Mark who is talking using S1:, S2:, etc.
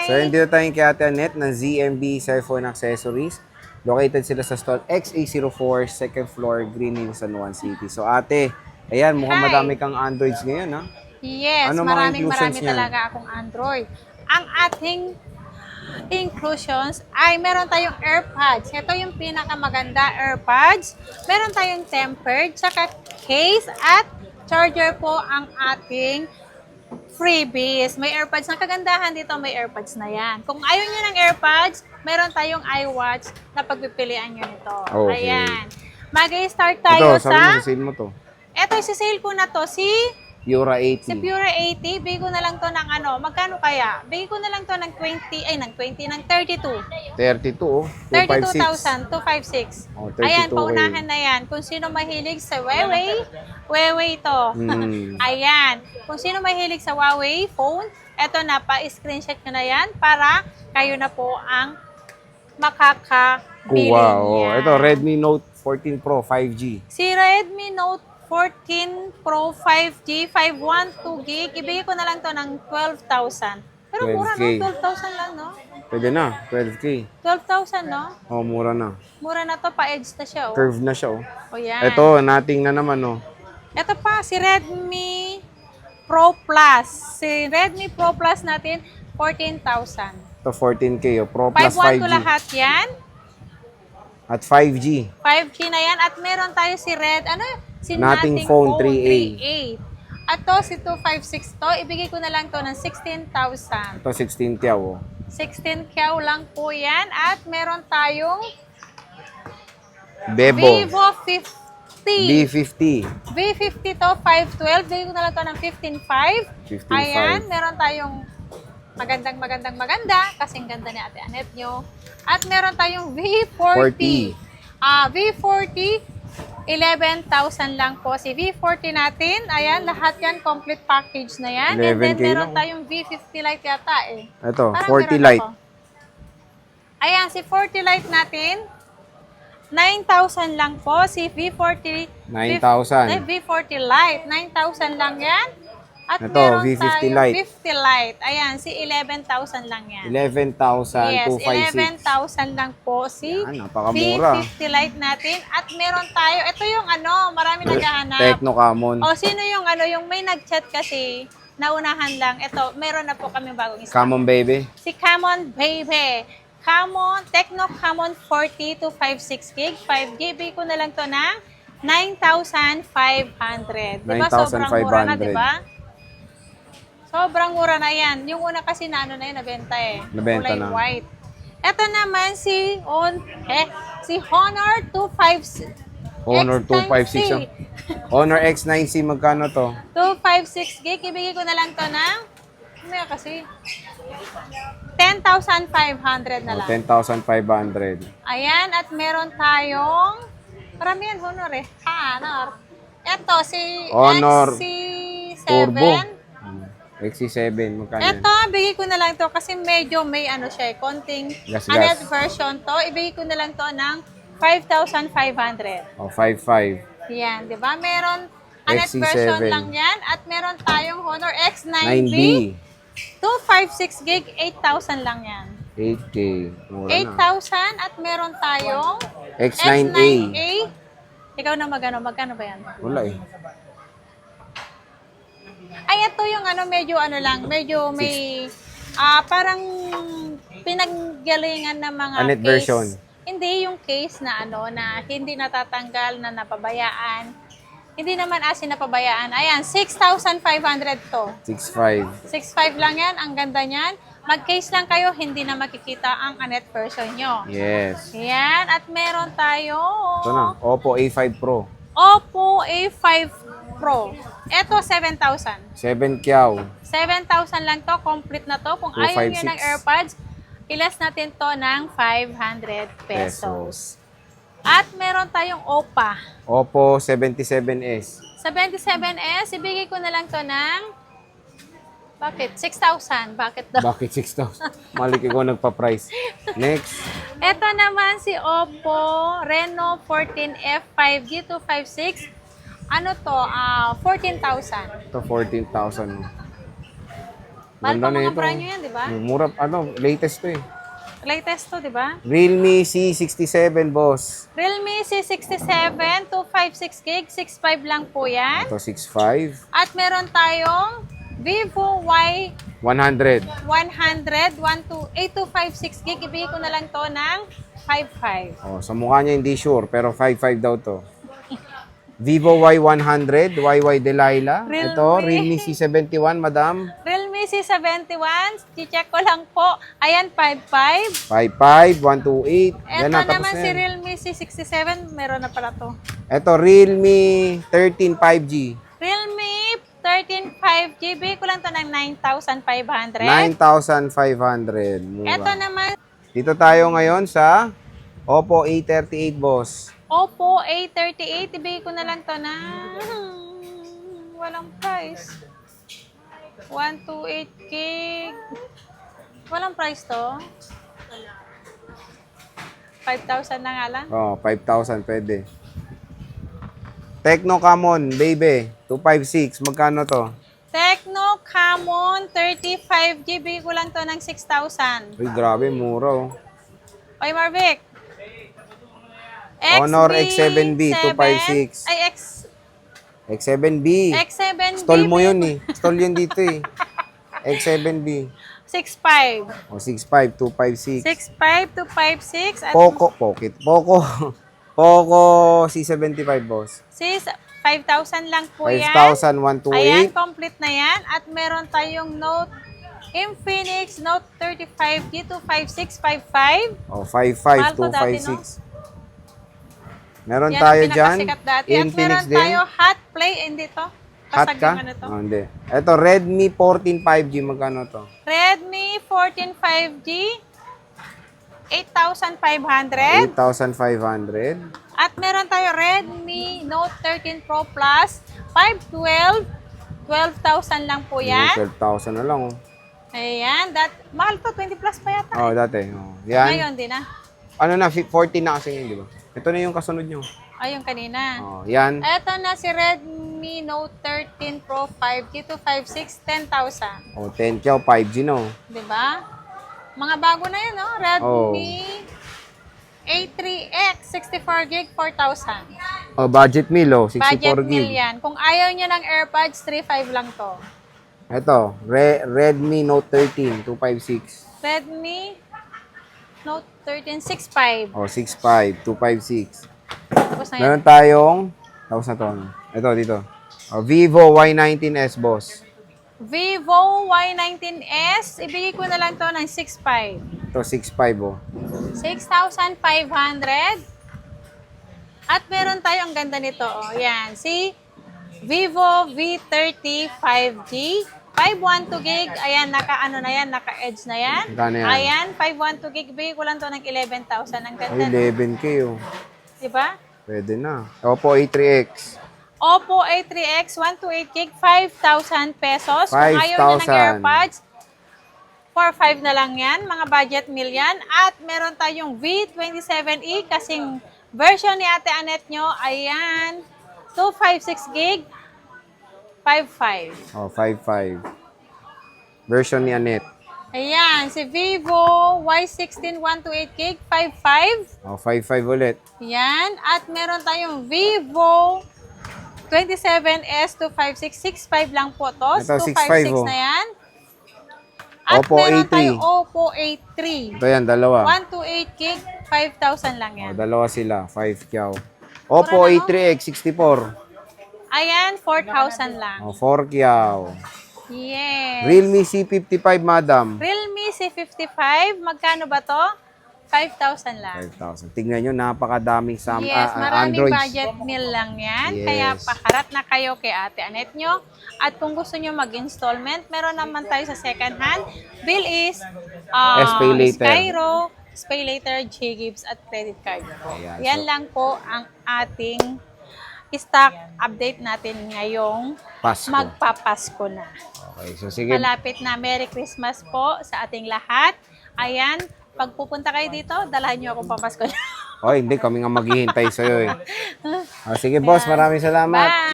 S1: So, yun dito tayong kay Ate Annette ng ZMB Cellphone Accessories. Located sila sa stall XA04, second floor, Green Hills, San Juan City. So, ate, ayan, mukhang
S2: Hi.
S1: madami kang Androids ngayon, ha?
S2: Yes,
S1: Ano mga
S2: marami
S1: inclusions niyan?
S2: talaga akong Android. Ang ating inclusions ay meron tayong AirPods. Ito yung pinakamaganda AirPods. Meron tayong tempered, saka case at charger po ang ating freebies. May AirPods. Ang kagandahan dito, may AirPods na yan. Kung ayaw nyo ng AirPods, meron tayong iWatch na pagpipilian nyo nito.
S1: Okay.
S2: Ayan. Mag-start tayo
S1: Ito, sabi mo,
S2: sa...
S1: sisale mo to.
S2: Ito, sisale ko na to si
S1: Pura 80.
S2: Pura 80. Bigay ko na lang to ng ano, magkano kaya? Bigay ko na lang to ng 32.
S1: 32, oh. 256.
S2: 32,000, 256.
S1: Oh, 32K.
S2: Ayan, paunahan na yan. Kung sino mahilig sa Huawei to. Ayan. Kung sino mahilig sa Huawei phone, eto na, pa-screenshot nyo na yan para kayo na po ang makakabili
S1: Kuha, oh.
S2: niyan.
S1: Ito, Redmi Note 14 Pro 5G.
S2: Si Redmi Note 14 Pro 5G, 512 gig, ibigay ko na lang to ng 12,000. Pero mura,
S1: 12K.
S2: no? 12,000 lang, no?
S1: Pwede na, 12K.
S2: 12,000, no?
S1: Oh, mura na.
S2: Mura na to, pa-edge na siya, oh.
S1: Curve na siya, oh.
S2: O yan.
S1: Ito, nating na naman, oh.
S2: Ito pa, si Redmi Pro Plus. Si Redmi Pro Plus natin, 14,000.
S1: Ito, 14K, oh. Pro Plus
S2: 512
S1: 5G.
S2: lahat yan.
S1: At 5G.
S2: 5G na yan. At meron tayo si si
S1: Nothing
S2: Nothing
S1: Phone
S2: Phone
S1: 3A.
S2: 3A. At to, si 256 to, ibigay ko na lang to ng 16,000.
S1: Ito, 16 tiyaw, oh.
S2: 16 kyaw lang po yan. At meron tayong
S1: Bebo.
S2: Vivo 50.
S1: B50.
S2: V50 to, 512. Bigay ko na lang to ng 15,500.
S1: 15,500.
S2: Ayan, meron tayong maganda. Kasing ganda ni Ate Annette nyo. At meron tayong V40.
S1: 40.
S2: V40, 11,000 lang po. Si V40 natin, ayan, lahat yan, complete package na yan. And then
S1: 11K
S2: meron
S1: lang.
S2: tayong V50 Lite yata eh.
S1: Ito,
S2: Parang
S1: 40
S2: meron
S1: Lite.
S2: ako. Ayan, si 40 Lite natin, 9,000 lang po. Si V40,
S1: 9,000.
S2: V40 Lite, 9,000 lang yan. At
S1: Ito,
S2: meron
S1: V50
S2: tayong
S1: Lite.
S2: V50 Lite. Ayan, si 11,000 lang yan.
S1: 11,000,
S2: Yes,
S1: 256.
S2: 11,000 lang po si
S1: Yan, napakamura.
S2: V50 Lite natin. At meron tayo, ito yung marami naghahanap.
S1: Tecno Camon.
S2: O sino yung may nag-chat kasi, naunahan lang. Ito, meron na po kami bagong isa.
S1: Camon baby.
S2: Si Camon Baby. Tecno Camon 40 to 56 gig, 5 GB ko na lang to ng 9,500. Diba? Sobrang mura na,
S1: 9,500.
S2: diba? Sobrang mura na yan. Yung una kasi na nabenta eh.
S1: Nabenta
S2: Kulay
S1: na.
S2: white. Ito naman si Honor 256.
S1: Honor
S2: X times
S1: 256.
S2: C.
S1: Honor X9C, magkano to?
S2: 256 gig. Ibigay ko na lang to ng, kasi, 10,500 na
S1: Oh,
S2: lang.
S1: 10,500.
S2: Ayan, at meron tayong, marami yan, Honor eh. Honor. Ito, si
S1: Honor
S2: XC7.
S1: Turbo. XC7, magkano yan?
S2: Ito, bigay ko na lang to kasi medyo may siya, konting
S1: Gas-gas.
S2: Annette version to. Ibigay ko na lang to ng 5,500.
S1: Oh, 55.
S2: Yan, di ba? Meron Annette
S1: XC7.
S2: version lang yan. At meron tayong Honor X9B.
S1: 9B.
S2: 256 gig, 8,000 lang yan.
S1: 8K. Mura na.
S2: 8,000 at meron tayong
S1: X9A.
S2: Ikaw na magkano ba yan?
S1: Wala eh.
S2: Ay, ito yung medyo may parang pinaggalingan ng mga
S1: Annette
S2: case.
S1: version.
S2: Hindi yung case na na hindi natatanggal, na napabayaan. Hindi naman asin napabayaan. Ayan, 6,500 to.
S1: 6.5.
S2: 6,500 lang yan, ang ganda niyan. Mag-case lang kayo, hindi na makikita ang Annette version nyo.
S1: Yes.
S2: Ayan, at meron tayo
S1: Ito na. Oppo A5 Pro.
S2: Oppo A5 Pro. Ito, 7,000.
S1: 7 kyaw.
S2: 7,000 lang to, complete na to. Kung ayaw nyo ng
S1: 256.
S2: AirPods, ilas natin to ng 500 pesos.
S1: Pesos.
S2: At meron tayong Oppa.
S1: Oppo 77s.
S2: 77S, ibigay ko na lang to ng, bakit? 6,000. Bakit daw?
S1: Bakit 6,000? Malik ikaw nagpa-price. Next.
S2: Ito naman si Oppo Reno 14F 5G 256. Ano to? 14,000.
S1: Ito 14,000.
S2: Mahal
S1: Ganda
S2: pa
S1: na
S2: mga
S1: ito.
S2: brand nyo yan, di ba?
S1: Mura, latest to eh.
S2: Latest to, di ba?
S1: Realme C67, boss.
S2: Realme C67, 256 gig, 6.5 lang po yan.
S1: Ito, 6.5.
S2: At meron tayong Vivo Y
S1: 100.
S2: 100, 826 gig. Ibigay ko na lang to ng 5.5.
S1: Oh, sa mukha niya hindi sure, pero 5.5 daw to. Vivo Y100, YY Delilah.
S2: Realme.
S1: Ito, Realme C71, madam.
S2: Realme C71, check ko lang po. Ayan, 5.5.
S1: 5.5, 128.
S2: Ito
S1: Yan na, tapos
S2: naman
S1: na
S2: si
S1: yan.
S2: Realme C67, meron na pala to.
S1: Ito, Realme 13 5G.
S2: Realme 13 5G, bigay ko lang to ng 9,500.
S1: 9,500. Mura.
S2: Ito naman,
S1: Dito tayo ngayon sa Oppo A38, boss.
S2: Oppo A38, ibigay ko na lang to na walang price. 128 gig. Walang price to. 5,000 na nga lang.
S1: Oh, 5,000 pwede. Tecno Camon, baby. 256. Magkano to?
S2: Tecno Camon 35 GB ko lang to ng 6,000.
S1: Uy, grabe, mura oh.
S2: Oy, Marvic.
S1: Honor X7B 256.
S2: Ay,
S1: X7B.
S2: X7B.
S1: Stall mo yun eh. Stall yun dito eh. X7B.
S2: 6.5.
S1: O, 6.5, 256.
S2: 6.5 to 5.6. At
S1: Poco, Poco C75, boss.
S2: sis, 5,000 lang po yan.
S1: 5,000,
S2: Ayan,
S1: 128.
S2: complete na yan. At meron tayong Infinix Note 35G 25655.
S1: O,
S2: Mahal
S1: 55,
S2: to dati,
S1: 256. Meron
S2: Yan
S1: tayo
S2: ang
S1: dyan.
S2: pinakasikat dati. At
S1: Infinix
S2: meron
S1: din.
S2: tayo Hot Play. Hindi to.
S1: Hot
S2: Pasag
S1: ka?
S2: yung ano to.
S1: Oh, hindi. Ito, Redmi 14 5G. Magkano to?
S2: Redmi 14 5G 8,500.
S1: 8,500.
S2: At meron tayo Redmi Note 13 Pro Plus 512. 12,000 lang po yan.
S1: 12,000 na lang. Oh.
S2: Ayan. Mahal to. 20 plus pa yata.
S1: Oh, dati. Oh. Yan.
S2: Ngayon din ah.
S1: Ano na, 14 na kasi yun, di ba? Ito na yung kasunod nyo.
S2: Ayun kanina.
S1: Oh, yan.
S2: Eto na si Redmi Note 13 Pro 5G 256 10,000.
S1: Oh, 10 chow, 5G no.
S2: 'Di ba? Mga bago na 'yan, no? Redmi A3X 64 gig 4,000.
S1: Oh, budget meal, oh, 64
S2: Budget
S1: gig.
S2: meal yan. Kung ayaw niyo ng AirPods, 3.5 lang to.
S1: Ito, Redmi Note 13, 256.
S2: Redmi Note 13 6.5.
S1: Oh, 65, 256.
S2: Tapos na yan.
S1: Meron tayong, tapos na to. Ano? Ito, dito. Oh, Vivo Y19s, boss.
S2: Vivo Y19s, ibigay ko na lang to ng 6.5.
S1: Ito, 65, oh.
S2: 6,500. At meron tayo, ang ganda nito, oh. Yan, si Vivo V30 5G. 512 gig. Ayan, naka-ano na yan, naka-edge na yan.
S1: Magkano yan?
S2: Ayan, 512 gig. Bigay ko lang to ng 11,000. Ang ganda,
S1: Ay,
S2: no?
S1: 11K, oh.
S2: Diba?
S1: Pwede na. Oppo A3X.
S2: Oppo A3X, 128 gig, 5,000 pesos. Kung ayaw nyo ng
S1: 5,000.
S2: AirPods, 4,500 na lang yan. Mga budget meal yan. At meron tayong V27e, kasing version ni Ate Annette nyo. Ayan, 256 gig, 5,500.
S1: Oh, 55. Version ni Annette.
S2: Ayan, si Vivo Y16 128 gig, 5,500.
S1: Oh, 55 ulit.
S2: Yan. At meron tayong Vivo 27S 256, 6.5 lang po to.
S1: Ito,
S2: 256
S1: 6.5, oh.
S2: na yan. At
S1: Oppo
S2: meron
S1: A3.
S2: tayong Oppo A3.
S1: Ito yan, dalawa.
S2: 128 gig, 5,000 lang yan.
S1: Oh, dalawa sila, 5 kyaw. Oppo
S2: Mura na, no?
S1: A3X 64.
S2: Ayan, 4,000 lang.
S1: Oh, 4 kyaw.
S2: Yes.
S1: Realme C55, madam.
S2: Realme C55, magkano ba to? 5,000 lang.
S1: 5,000. Tingnan nyo, napakadaming
S2: Yes, maraming
S1: Androids.
S2: budget meal lang yan.
S1: Yes.
S2: Kaya paharap na kayo kay Ate Annette nyo. At kung gusto nyo mag-installment, meron naman tayo sa second hand. Bill is
S1: SPay later.
S2: Skyro, Spay Later, J-Gibbs at credit card po.
S1: Ayan,
S2: Yan
S1: so-
S2: lang po ang ating stock update natin ngayong
S1: Pasko.
S2: magpapasko na.
S1: Okay, so sige.
S2: Malapit na. Merry Christmas po sa ating lahat. Ayan, pag pupunta kayo dito, dalahan nyo akong papasko na.
S1: Oh, hindi, kami nga maghihintay sa'yo eh. Sige, boss, maraming salamat.
S2: Bye!